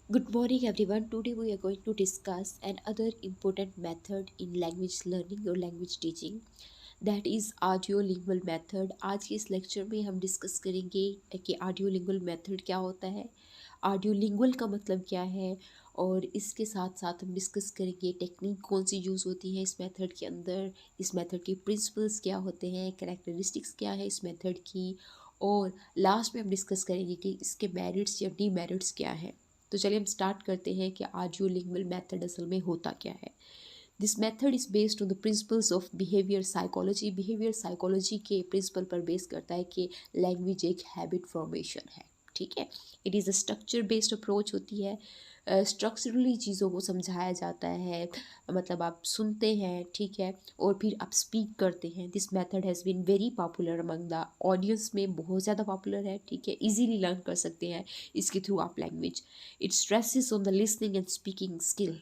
Good morning, everyone. Today we are going to discuss another important method in language learning or language teaching, that is audiolingual method. आज के इस lecture में हम discuss करेंगे कि audiolingual method क्या होता है, ऑडियोलिंगुअल का मतलब क्या है, और इसके साथ साथ हम डिस्कस करेंगे टेक्निक कौन सी यूज़ होती है इस मेथड के अंदर, इस मेथड के प्रिंसिपल्स क्या होते हैं, कैरेक्टरिस्टिक्स क्या है इस मेथड की, और लास्ट में हम डिस्कस करेंगे कि इसके मेरिट्स या डीमेरिट्स क्या है। तो चलिए हम स्टार्ट करते हैं कि ऑडियोलिंगुअल मेथड असल में होता क्या है। This method is based on the principles of behaviour psychology. Behaviour psychology के प्रिंसिपल पर बेस करता है कि लैंग्वेज एक हैबिट फॉर्मेशन है। ठीक है, it is a structure based approach होती है। स्ट्रक्चरली चीज़ों को समझाया जाता है, मतलब आप सुनते हैं, ठीक है, और फिर आप स्पीक करते हैं। This method has been very popular among the audience, में बहुत ज़्यादा पॉपुलर है, ठीक है, इजीली लर्न कर सकते हैं इसके थ्रू आप language. It stresses on the listening and speaking skill.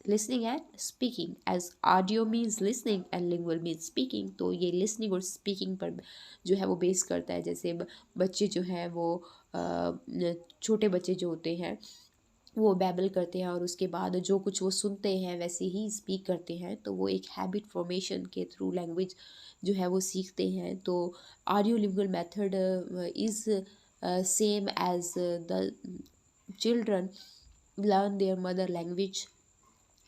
Listening and speaking, as audio means listening and lingual means speaking, तो ये लिसनिंग और स्पीकिंग पर जो है वो बेस करता है। जैसे बच्चे जो हैं वो छोटे बच्चे जो होते हैं वो बैबल करते हैं और उसके बाद जो कुछ वो सुनते हैं वैसे ही स्पीक करते हैं, तो वो एक हैबिट फॉर्मेशन के थ्रू लैंग्वेज जो है वो सीखते हैं। तो audio lingual method is same as the children learn their mother language.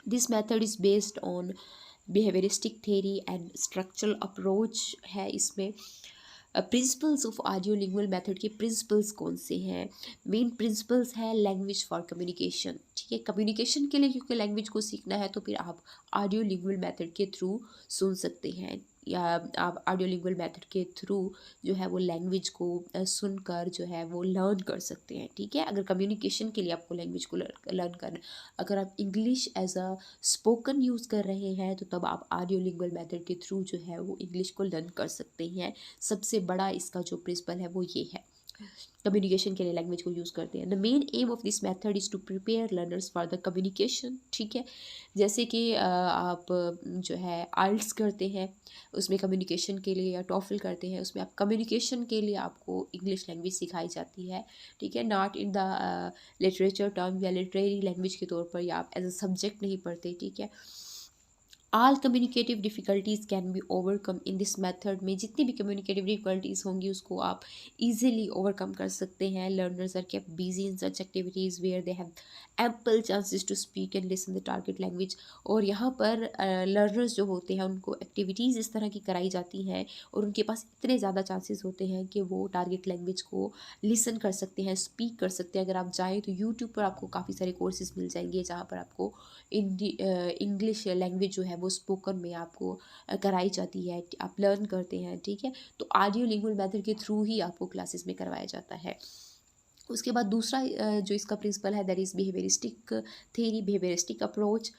This method is based on behavioristic theory and structural approach है इसमें। Principles of audio lingual method के प्रिंसिपल्स कौन से हैं? मेन प्रिंसिपल्स है लैंग्वेज फॉर कम्युनिकेशन, ठीक है, communication के लिए क्योंकि लैंग्वेज को सीखना है तो फिर आप ऑडियो लिंगुअल मेथड के थ्रू सुन सकते हैं, या आप ऑडियो लिंगुअल मेथड के थ्रू जो है वो लैंग्वेज को सुनकर जो है वो लर्न कर सकते हैं। ठीक है, अगर कम्युनिकेशन के लिए आपको लैंग्वेज को लर्न करना, अगर आप English as a spoken use कर रहे हैं तो तब आप ऑडियो लिंगुअल मेथड के थ्रू जो है वो इंग्लिश को लर्न कर सकते हैं। सबसे बड़ा इसका जो प्रिंसिपल है वो ये है, कम्युनिकेशन के लिए लैंग्वेज को यूज़ करते हैं। The main aim of this method is to prepare learners for the communication. ठीक है, जैसे कि आप जो है आइल्स करते हैं उसमें कम्युनिकेशन के लिए, या टॉफल करते हैं उसमें आप कम्युनिकेशन के लिए आपको इंग्लिश लैंग्वेज सिखाई जाती है। ठीक है, not in the literature term या लिटरेरी लैंग्वेज के तौर पर, या आप एज अ सब्जेक्ट नहीं पढ़ते। ठीक है, all communicative difficulties can be overcome in this method. में जितनी भी कम्युनिकेटिव डिफ़िकल्टीज़ होंगी उसको आप इजीली ओवरकम कर सकते हैं। Learners are kept busy in such activities where they have ample chances to speak and listen the target language. और यहाँ पर लर्नर्स जो होते हैं उनको एक्टिविटीज़ इस तरह की कराई जाती हैं और उनके पास इतने ज़्यादा चांसेस होते हैं कि वो टारगेट लैंग्वेज को लिसन कर सकते हैं, स्पीक कर सकते हैं। अगर आप चाहें तो यूट्यूब पर आपको काफ़ी सारे कोर्सेज मिल जाएंगे जहाँ पर आपको इंग्लिश लैंग्वेज जो है वो स्पोकन में आपको कराई जाती है, आप लर्न करते हैं। ठीक है, तो ऑडियो लिंगुअल मेथड के थ्रू ही आपको क्लासेस में करवाया जाता है। उसके बाद दूसरा जो इसका प्रिंसिपल है that is behavioristic theory, behavioristic approach.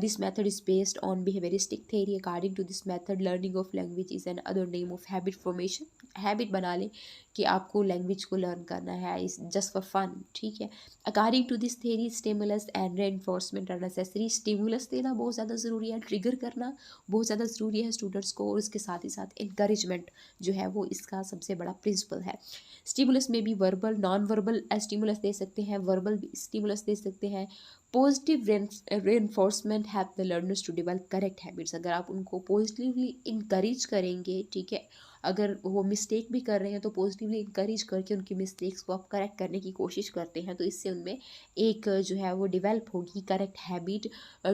This method is based on behavioristic theory. According to this method learning of language is an other name of habit formation. Habit बना लें कि आपको लैंग्वेज को लर्न करना है, इस just for fun. ठीक है, according to this theory stimulus and reinforcement are necessary. Stimulus देना बहुत ज़्यादा ज़रूरी है, ट्रिगर करना बहुत ज़्यादा ज़रूरी है स्टूडेंट्स को, और उसके साथ ही साथ इंकरेजमेंट जो है वो इसका सबसे बड़ा प्रिंसिपल है। स्टिमुलस में भी वर्बल नॉन वर्बल स्टिमुलस दे सकते हैं, वर्बल स्टिमुलस दे सकते हैं। Positive reinforcement have the learners to develop correct habits. अगर आप उनको पॉजिटिवली इंकरेज करेंगे, ठीक है, अगर वो मिस्टेक भी कर रहे हैं तो पॉजिटिवली इंकरेज करके उनकी मिस्टेक्स को आप करेक्ट करने की कोशिश करते हैं, तो इससे उनमें एक जो है वो डेवलप होगी correct habit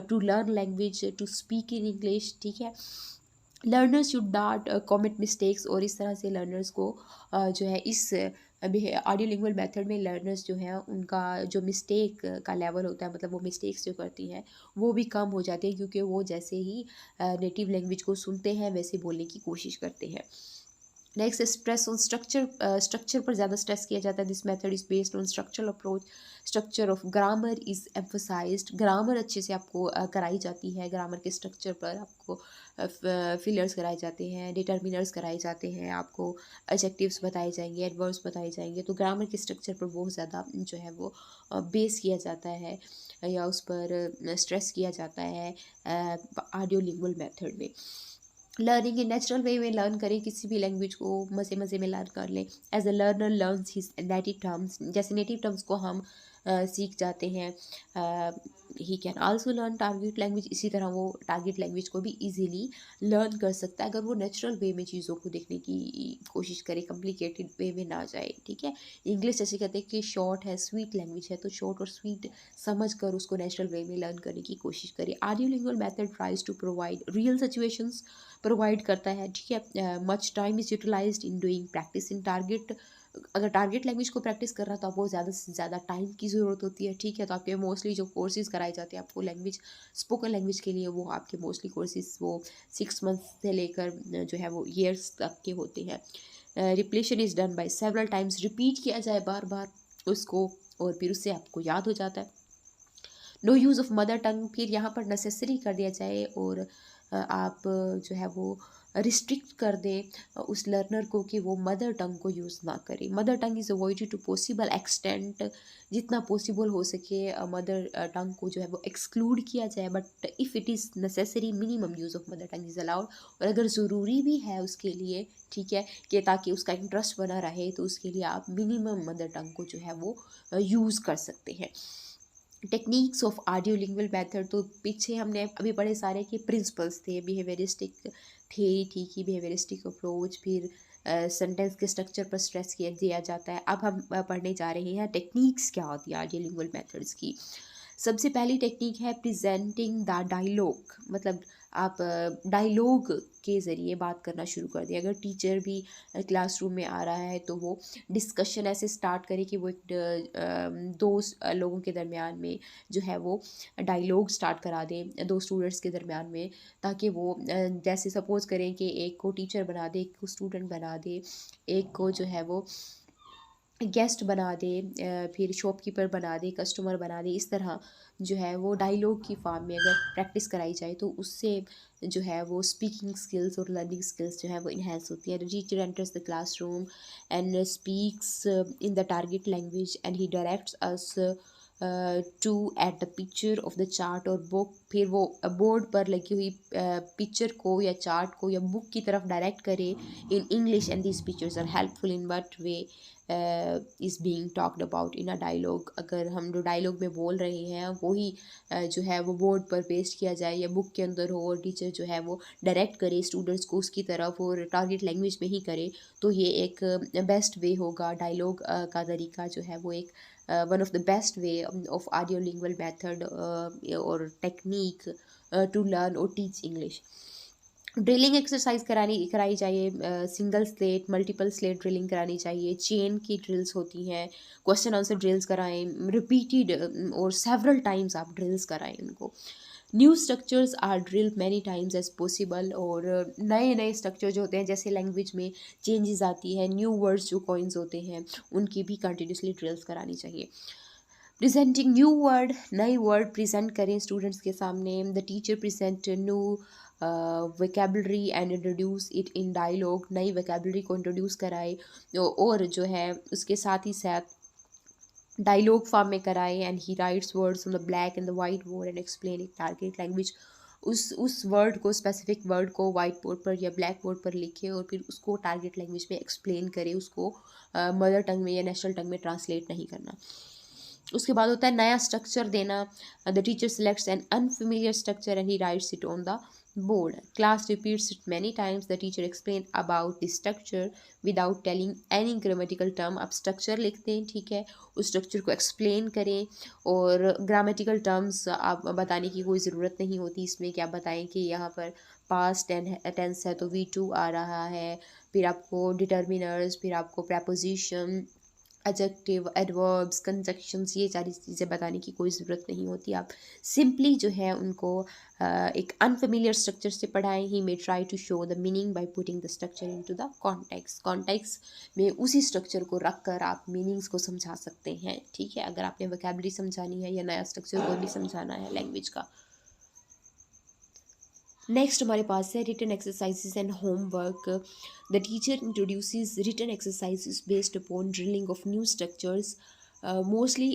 to learn language, to speak in English. ठीक है, learners should not commit mistakes, और इस तरह से लर्नर्स को जो है इस ऑडियो लिंगुअल मेथड में लर्नर्स जो हैं उनका जो मिस्टेक का लेवल होता है, मतलब वो मिस्टेक्स जो करती हैं वो भी कम हो जाती है, क्योंकि वो जैसे ही नेटिव लैंग्वेज को सुनते हैं वैसे बोलने की कोशिश करते हैं। Next stress on structure, structure पर ज़्यादा स्ट्रेस किया जाता है। This method is based on structural approach. Structure of grammar is emphasised. Grammar अच्छे से आपको कराई जाती है, ग्रामर के स्ट्रक्चर पर आपको फिलर्स कराए जाते हैं, डिटर्मिनर्स कराए जाते हैं, आपको एडजेक्टिव्स बताए जाएंगे, एडवर्ब्स बताए जाएंगे। तो ग्रामर के स्ट्रक्चर पर बहुत ज़्यादा जो है वो बेस किया जाता है, या उस पर स्ट्रेस किया जाता है ऑडियो लिंगुअल मेथड में। लर्निंग इन नेचुरल वे में लर्न करें, किसी भी लैंग्वेज को मज़े मज़े में लर्न कर लें। As a learner learns his native terms, जैसे नेटिव टर्म्स को हम सीख जाते हैं। He can also learn target language, इसी तरह वो टारगेट लैंग्वेज को भी इजीली लर्न कर सकता है अगर वो नेचुरल वे में चीज़ों को देखने की कोशिश करे, कॉम्प्लिकेटेड वे में ना जाए, ठीक है। इंग्लिश जैसे कहते हैं कि शॉर्ट है, स्वीट लैंग्वेज है, तो शॉर्ट और स्वीट समझ कर उसको नेचुरल वे में लर्न करने की कोशिश करे। Audiolingual method tries to provide real situations provide करता है, ठीक है। Much time is utilised in doing practice in target, अगर टारगेट लैंग्वेज को प्रैक्टिस कर रहा है तो आपको ज़्यादा से ज़्यादा टाइम की ज़रूरत होती है, ठीक है। तो आपके मोस्टली जो कोर्सेज कराए जाते हैं आपको लैंग्वेज, स्पोकन लैंग्वेज के लिए, वो आपके मोस्टली कोर्सेज वो 6 मंथ से लेकर जो है वो ईयर्स तक के होते हैं। Repetition is done by several times, repeat किया जाए बार बार उसको, और फिर उससे आपको याद हो जाता है। No use of mother tongue, फिर यहाँ पर नेसेसरी कर दिया जाए और आप जो है वो रिस्ट्रिक्ट कर दें उस लर्नर को कि वो मदर टंग को यूज़ ना करे। Mother tongue is avoided to possible extent, जितना पॉसिबल हो सके मदर टंग को जो है वो एक्सक्लूड किया जाए, but if it is necessary minimum use of mother tongue is allowed, और अगर ज़रूरी भी है उसके लिए, ठीक है, कि ताकि उसका इंटरेस्ट बना रहे, तो उसके लिए आप मिनिमम मदर टंग को जो है वो यूज़ कर सकते हैं। टेक्निक्स ऑफ ऑडियोलिंगुअल मेथड, तो पीछे हमने अभी बड़े सारे के प्रिंसिपल्स थे, बिहेवियरिस्टिक थ्योरी थी कि बिहेवियरिस्टिक अप्रोच, फिर सेंटेंस के स्ट्रक्चर पर स्ट्रेस किया दिया जाता है। अब हम पढ़ने जा रहे हैं टेक्निक्स क्या होती है ऑडियोलिंगुअल मेथड्स की। सबसे पहली टेक्निक है प्रेजेंटिंग द डायलॉग, मतलब आप डायलॉग के ज़रिए बात करना शुरू कर दें। अगर टीचर भी क्लासरूम में आ रहा है तो वो डिस्कशन ऐसे स्टार्ट करे कि वो एक दो लोगों के दरमियान में जो है वो डायलॉग स्टार्ट करा दें, दो स्टूडेंट्स के दरमियान में, ताकि वो जैसे सपोज़ करें कि एक को टीचर बना दे, एक को स्टूडेंट बना दे, एक को जो है वो गेस्ट बना दे, फिर शॉपकीपर बना दे, कस्टमर बना दे। इस तरह जो है वो डायलॉग की फॉर्म में अगर प्रैक्टिस कराई जाए तो उससे जो है वो स्पीकिंग स्किल्स और लर्निंग स्किल्स जो है वो इन्हेंस होती है। The teacher enters the classroom and speaks in the target language and he directs us to at the picture of the chart और बुक, फिर वो बोर्ड पर लगी हुई पिक्चर को या चार्ट को या बुक की तरफ डायरेक्ट करे in English, and this pictures are helpful in what way is being talked about in a dialogue. अगर हम जो डायलॉग में बोल रहे हैं वही जो है वो बोर्ड पर पेस्ट किया जाए या बुक के अंदर हो, और टीचर जो है वो डायरेक्ट करे स्टूडेंट्स को उसकी तरफ और टारगेट लैंग्वेज में ही करे, तो ये एक बेस्ट वे होगा। डायलॉग का तरीका जो है वो एक one of the best way of audiolingual method और टेक्निक टू लर्न और टीच इंग्लिश। ड्रिलिंग एक्सरसाइज कराई चाहिए, single slate multiple slate drilling करानी चाहिए, चेन की ड्रिल्स होती हैं, क्वेश्चन आंसर ड्रिल्स कराएं, रिपीटेड और सेवरल टाइम्स आप ड्रिल्स कराएं उनको। New structures are drill many times as possible, और नए नए स्ट्रक्चर जो होते हैं जैसे लैंग्वेज में चेंजेस आती है, न्यू वर्ड्स जो कॉइन्स होते हैं उनकी भी कंटिन्यूसली ड्रिल्स करानी चाहिए। प्रेजेंटिंग न्यू वर्ड, नए वर्ड प्रेजेंट करें स्टूडेंट्स के सामने। The teacher present new vocabulary and introduce it in dialogue, नई वोकेबलरी को इंट्रोड्यूस कराए और जो है उसके साथ ही साथ डायलॉग फॉर्म में कराए। And he rights words on the black and the white board and explain it target language, उस वर्ड को, स्पेसिफिक वर्ड को वाइट बोर्ड पर या ब्लैक बोर्ड पर लिखे और फिर उसको टारगेट लैंग्वेज में एक्सप्लेन करे, उसको मदर टंग में या नेशनल टंग में ट्रांसलेट नहीं करना। उसके बाद होता है नया स्ट्रक्चर देना। The teacher selects an unfamiliar structure and he writes it on the board, class repeats it many times, the teacher explain about the structure without telling any grammatical term. आप structure लिखते हैं, ठीक है, उस structure को explain करें, और grammatical terms आप बताने की कोई ज़रूरत नहीं होती इसमें, कि आप बताएं कि यहाँ पर पास्ट टेंस है तो V2 आ रहा है, फिर आपको डिटर्मिनर्स, फिर आपको प्रपोजिशन, एडजेक्टिव, एडवर्ब्स, कंजक्शंस, ये सारी चीज़ें बताने की कोई ज़रूरत नहीं होती। आप सिंपली जो है उनको एक अनफेमिलियर स्ट्रक्चर से पढ़ाएं। He may try to show the meaning by putting the structure into the context में उसी स्ट्रक्चर को रख कर आप मीनिंग्स को समझा सकते हैं, ठीक है, अगर आपने वोकैबुलरी समझानी है या नया स्ट्रक्चर को भी समझाना है लैंग्वेज का। नेक्स्ट हमारे पास है written exercises and homework. The teacher introduces written exercises based upon drilling of new structures mostly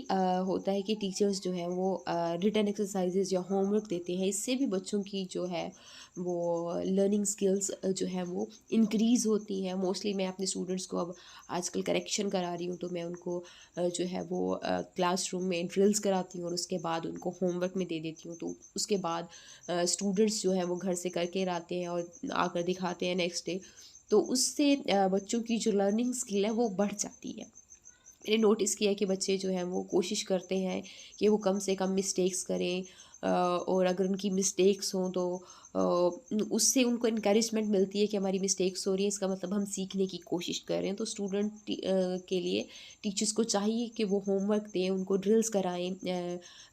होता है कि टीचर्स जो हैं वो रिटन एक्सरसाइजेज या होमवर्क देते हैं। इससे भी बच्चों की जो है वो लर्निंग स्किल्स जो है वो इंक्रीज़ होती हैं। मोस्टली मैं अपने स्टूडेंट्स को अब आजकल करेक्शन करा रही हूँ, तो मैं उनको जो है वो क्लासरूम में ड्रिल्स कराती हूँ और उसके बाद उनको होमवर्क में दे देती हूँ। तो उसके बाद स्टूडेंट्स जो हैं वो घर से करके आते हैं और आकर दिखाते हैं नेक्स्ट डे। तो उससे बच्चों की जो लर्निंग स्किल है वो बढ़ जाती है। मैंने नोटिस किया है कि बच्चे जो हैं वो कोशिश करते हैं कि वो कम से कम मिस्टेक्स करें, और अगर उनकी मिस्टेक्स हों तो उससे उनको इनकरेजमेंट मिलती है कि हमारी मिस्टेक्स हो रही हैं, इसका मतलब हम सीखने की कोशिश कर रहे हैं। तो स्टूडेंट के लिए टीचर्स को चाहिए कि वो होमवर्क दें, उनको ड्रिल्स कराएं,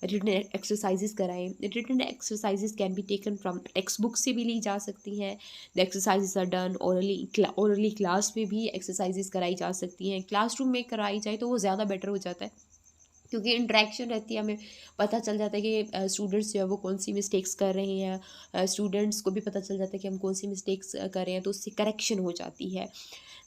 रिटन एक्सरसाइजेज कराएं। Written exercises can be taken from text book से भी ली जा सकती हैं। The exercises are done orally class में भी एक्सरसाइजेज कराई जा सकती हैं। क्लासरूम में कराई जाए तो वो ज़्यादा बेटर हो जाता है, क्योंकि इंटरेक्शन रहती है, हमें पता चल जाता है कि स्टूडेंट्स जो है वो कौन सी मिस्टेक्स कर रहे हैं। स्टूडेंट्स को भी पता चल जाता है कि हम कौन सी मिस्टेक्स कर रहे हैं, तो उससे करेक्शन हो जाती है।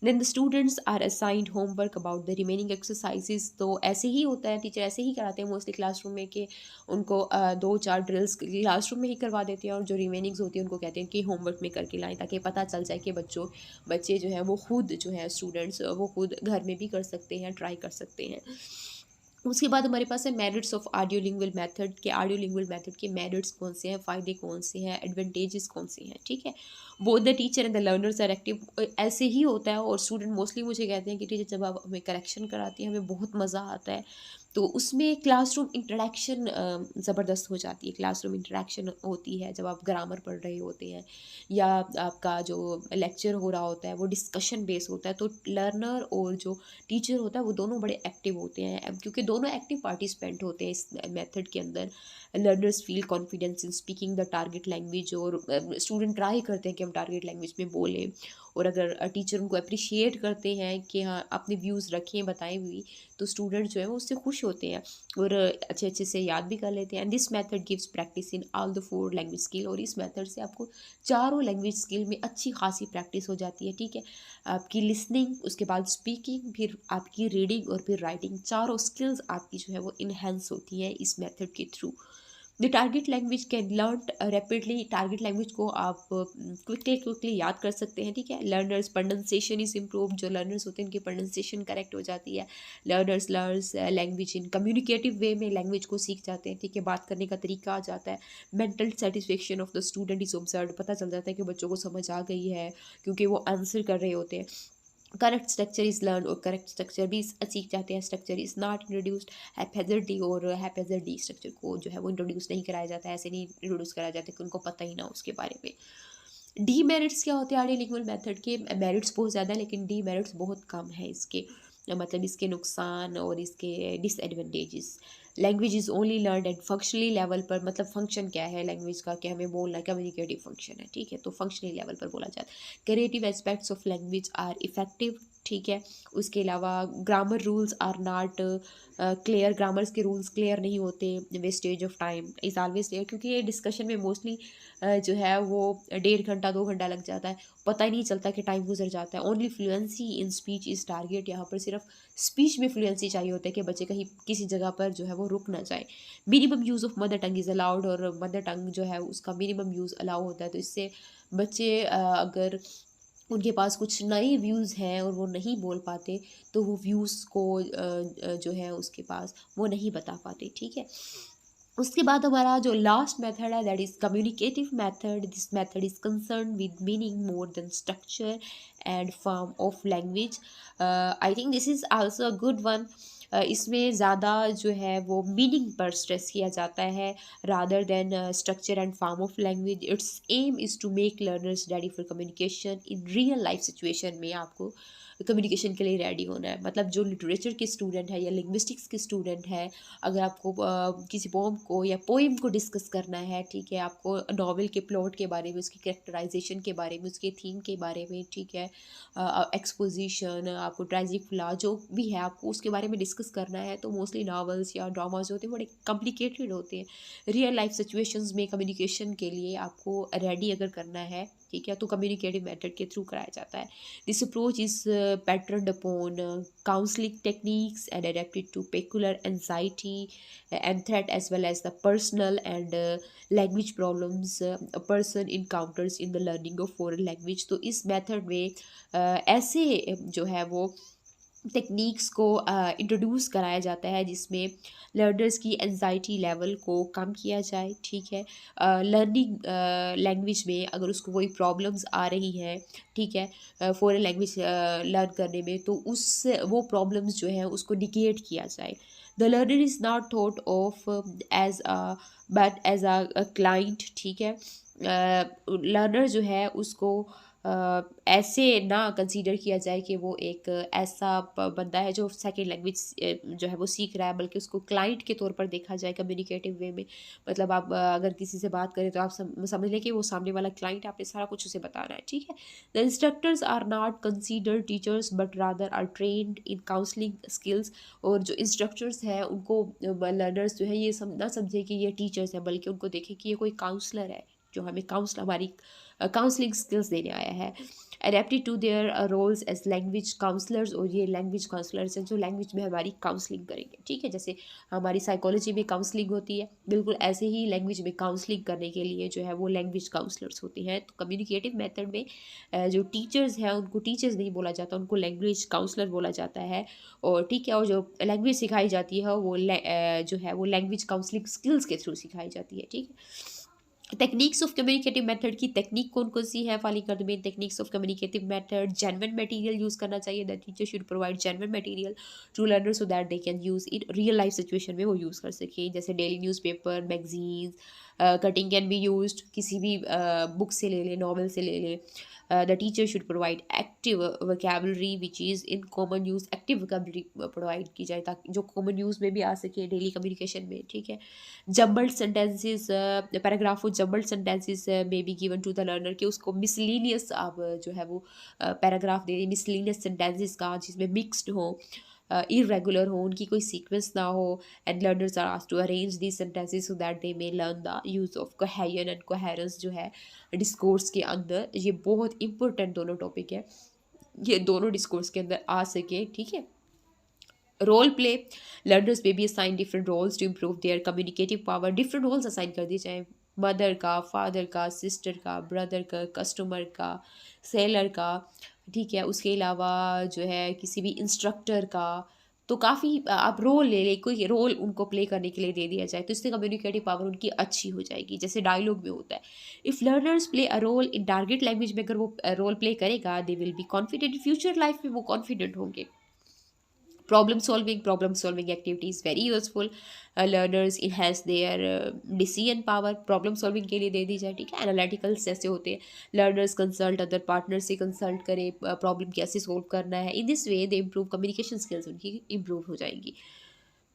Then the students are assigned homework about the remaining exercises. तो ऐसे ही होता है, टीचर ऐसे ही कराते हैं मोस्टली क्लासरूम में कि उनको 2-4 ड्रिल्स क्लासरूम में ही करवा देते हैं और जो रिमेनिंग्स होती है उनको कहते हैं कि होमवर्क में करके लाएं, ताकि पता चल जाए कि बच्चे जो हैं वो खुद जो है स्टूडेंट्स वो खुद घर में भी कर सकते हैं, ट्राई कर सकते हैं। उसके बाद हमारे पास है मेरिट्स ऑफ ऑडियोलिंगुअल मेथड के। ऑडियोलिंगुअल मेथड के मेरिट्स कौन से हैं, फ़ायदे कौन से हैं, एडवांटेजेस कौन से हैं, ठीक है। Both the teacher and the learners are active. ऐसे ही होता है, और स्टूडेंट मोस्टली मुझे कहते हैं कि टीचर जब आप हमें करेक्शन कराती हैं हमें बहुत मज़ा आता है। तो उसमें क्लासरूम इंटरेक्शन ज़बरदस्त हो जाती है। क्लासरूम इंटरेक्शन होती है जब आप ग्रामर पढ़ रहे होते हैं या आपका जो लेक्चर हो रहा होता है वो डिस्कशन बेस होता है, तो लर्नर और जो टीचर होता है वो दोनों बड़े एक्टिव होते हैं, क्योंकि दोनों एक्टिव पार्टिसिपेंट होते हैं इस मेथड के अंदर। Learners feel confidence in speaking the target language, और स्टूडेंट ट्राई करते हैं कि हम टारगेट लैंग्वेज में बोलें। और अगर टीचर उनको अप्रिशिएट करते हैं कि हाँ अपने व्यूज़ रखें, बताएं भी, तो स्टूडेंट जो है वो उससे खुश होते हैं और अच्छे अच्छे से याद भी कर लेते हैं। And this method gives practice in all the 4 language skill. और इस मेथड से आपको चारों लैंग्वेज स्किल में अच्छी खासी प्रैक्टिस हो जाती है, ठीक है। आपकी लिसनिंग, उसके बाद स्पीकिंग, फिर आपकी रीडिंग और फिर राइटिंग, चारों स्किल्स आपकी जो है वो इन्हेंस होती है इस मेथड के थ्रू। The target language can learn rapidly. Target language को आप क्विकली याद कर सकते हैं, ठीक है। Learners pronunciation is improve. जो लर्नर्स होते हैं उनकी प्रोनाउंसिएशन करेक्ट हो जाती है। Learners learns language in communicative way में लैंग्वेज को सीख जाते हैं, ठीक है। बात करने का तरीका आ जाता है। Mental satisfaction of the student is observed. पता चल जाता है कि बच्चों को समझ आ गई है, क्योंकि वो आंसर कर रहे होते हैं। करेक्ट स्ट्रक्चर इज लर्न, और करेक्ट स्ट्रक्चर भी सीख जाते हैं। स्ट्रक्चर इज नॉट इंट्रोड्यूस्ड हैप्पैज़र्डली, और हैप्पैज़र्डली स्ट्रक्चर को जो है वो इंट्रोड्यूस नहीं कराया जाता है, ऐसे नहीं इंट्रोड्यूस कराया जाता कि उनको पता ही ना उसके बारे में। डी मेरिट्स क्या होते हैं ऑडियोलिंगुअल मेथड के? मेरिट्स बहुत ज़्यादा है लेकिन डी मेरिट्स बहुत कम है इसके, मतलब इसके नुकसान और इसके disadvantages. Language is only learn eight functionally level पर। मतलब फंक्शन क्या है लैंग्वेज का, कि हमें बोलना कम्युनिकेटिव फंक्शन है, ठीक है, तो फंक्शनली लेवल पर बोला जाता है। Creative aspects of language are effective, ठीक है। उसके अलावा grammar rules are not clear. Grammars के रूल्स क्लियर नहीं होते। Wastage of time is always there, क्योंकि ये डिस्कशन में मोस्टली जो है वो 1.5 घंटा 2 घंटा लग जाता है, पता ही नहीं चलता कि टाइम गुजर जाता है। Only fluency in speech is target. यहाँ पर सिर्फ स्पीच में फ्लुएंसी चाहिए होता है कि बच्चे कहीं किसी जगह पर जो है वो रुक ना जाए। Minimum use of mother tongue is allowed, और मदर टंग जो है उसका मिनिमम यूज़ अलाउ होता है। तो इससे बच्चे अगर उनके पास कुछ नए व्यूज़ हैं और वो नहीं बोल पाते, तो वो व्यूज़ को जो है उसके पास वो नहीं बता पाते, ठीक है। उसके बाद हमारा जो लास्ट मेथड है that is communicative method. This method is concern with meaning more than structure and form of language. I think this is also a good one. इसमें ज़्यादा जो है वो मीनिंग पर स्ट्रेस किया जाता है rather than structure and form of language. Its aim is to make learners ready for communication in real life situation में। आपको कम्युनिकेशन के लिए रेडी होना है, मतलब जो लिटरेचर के स्टूडेंट है या लिंग्विस्टिक्स के स्टूडेंट है, अगर आपको किसी पोम को या पोइम को डिस्कस करना है, ठीक है, आपको नॉवल के प्लॉट के बारे में, उसकी कैरेक्टराइजेशन के बारे में, उसके थीम के बारे में, ठीक है, एक्सपोजिशन, आपको ट्रेजिक फ्ला जो भी है आपको उसके बारे में डिस्कस करना है, तो मोस्टली नॉवेल्स या ड्रामाज होते हैं बड़े कॉम्प्लिकेटेड होते हैं। रियल लाइफ सिचुएशंस में कम्युनिकेशन के लिए आपको रेडी अगर करना है, ठीक है, तो कम्युनिकेटिव मेथड के थ्रू कराया जाता है। This approach is patterned upon counseling techniques and adapted to peculiar anxiety and threat, as well as the personal and language problems a person encounters in the learning of foreign language. तो इस method में ऐसे जो है वो techniques को introduce कराया जाता है जिसमें लर्नर्स की एंजाइटी लेवल को कम किया जाए, ठीक है। लर्निंग लैंग्वेज में अगर उसको कोई प्रॉब्लम्स आ रही हैं, ठीक है, फॉरेन लैंग्वेज लर्न करने में, तो उस वो प्रॉब्लम्स जो है उसको निगेट किया जाए। The learner is not thought of as but as a client, ठीक है। लर्नर जो है उसको ऐसे ना कंसीडर किया जाए कि वो एक ऐसा बंदा है जो सेकंड लैंग्वेज जो है वो सीख रहा है, बल्कि उसको क्लाइंट के तौर पर देखा जाए कम्युनिकेटिव वे में। मतलब आप अगर किसी से बात करें तो आप समझ लें कि वो सामने वाला क्लाइंट, आपने सारा कुछ उसे बताना है, ठीक है। The instructors are not considered teachers but rather are trained in counselling skills. और जो इंस्ट्रक्टर्स हैं उनको लर्नर्स जो है ये ना समझे कि ये टीचर्स हैं, बल्कि उनको देखें कि ये कोई काउंसलर है जो हमें हमारी काउंसलिंग स्किल्स देने आया है। Adapted to their roles as language counsellors, और ये लैंग्वेज काउंसलर्स हैं जो लैंग्वेज में हमारी काउंसलिंग करेंगे, ठीक है। जैसे हमारी साइकोलॉजी में काउंसलिंग होती है, बिल्कुल ऐसे ही लैंग्वेज में काउंसलिंग करने के लिए जो है वो लैंग्वेज काउंसलर्स होते हैं। तो कम्युनिकेटिव मेथड में जो टीचर्स हैं उनको टीचर्स नहीं बोला जाता, उनको लैंग्वेज काउंसलर बोला जाता है। और ठीक है, और जो लैंग्वेज सिखाई जाती है वो जो है वो लैंग्वेज काउंसलिंग स्किल्स के थ्रू सिखाई जाती है, ठीक है। टेक्निक्स ऑफ कम्युनिकेटिव मेथड की टेक्निक कौन कौन सी है फाली कर में techniques of communicative method. Genuine material use करना चाहिए, that teacher should provide genuine material to learner so that they can use in real life situation में वो यूज़ कर सकें। जैसे daily newspaper, magazines, cutting can be used, किसी भी book से ले लें, नॉवल से ले लें। The teacher should provide active vocabulary which is in common use. Active vocabulary provide की जाए ताकि जो कॉमन यूज़ में भी आ सके डेली कम्युनिकेशन में, ठीक है। Jumbled sentences, paragraph of jumbled sentences may be given to the learner, कि उसको मिसलीनियस आप जो है वो पैराग्राफ दे दें, मिसलीनियस सेंटेंसेस का जिसमें मिक्सड हो, इरेगुलर हो, उनकी कोई सीक्वेंस ना हो। And learners are asked to arrange the sentences so that they may learn the use of cohesion and coherence जो है डिस्कोर्स के अंदर। ये बहुत इंपॉर्टेंट दोनों टॉपिक है, ये दोनों डिस्कोर्स के अंदर आ सके, ठीक है। Role play, learners may be assign different roles to improve their communicative power. Different roles assign कर दिए जाएँ, मदर का, फादर का, सिस्टर का, ब्रदर का, कस्टमर का, सेलर का, ठीक है। उसके अलावा जो है किसी भी इंस्ट्रक्टर का, तो काफ़ी आप रोल ले लें, कोई रोल उनको प्ले करने के लिए दे दिया जाए तो इससे कम्युनिकेटिव पावर उनकी अच्छी हो जाएगी। जैसे डायलॉग में होता है, if learners play a role in target language में, अगर वो रोल प्ले करेगा they will be confident in future life में, वो कॉन्फिडेंट होंगे। problem solving activities very useful. Learners enhance their decision power, problem solving के लिए दे दी जाए, ठीक है। एनालिटिकल्स जैसे होते हैं, लर्नर्स कंसल्ट अदर पार्टनर से कंसल्ट करें प्रॉब्लम कैसे सोल्व करना है। In this way they improve communication skills, उनकी इम्प्रूव हो जाएंगी।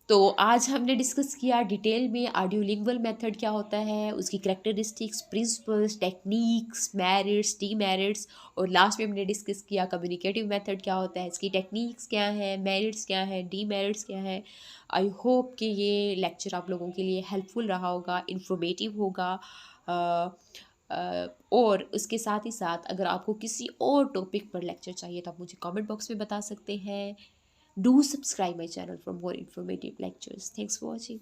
तो आज हमने डिस्कस किया डिटेल में ऑडियोलिंगुअल मेथड क्या होता है, उसकी characteristics, principles, techniques, merits, demerits, और लास्ट में हमने डिस्कस किया कम्युनिकेटिव मेथड क्या होता है, इसकी टेक्निक्स क्या है, मेरिट्स क्या है, डीमेरिट्स क्या है। आई होप कि ये लेक्चर आप लोगों के लिए हेल्पफुल रहा होगा, इन्फॉर्मेटिव होगा। और उसके साथ ही साथ अगर आपको किसी और टॉपिक पर लेक्चर चाहिए तो आप मुझे कमेंट बॉक्स में बता सकते हैं। Do subscribe my channel for more informative lectures. Thanks for watching.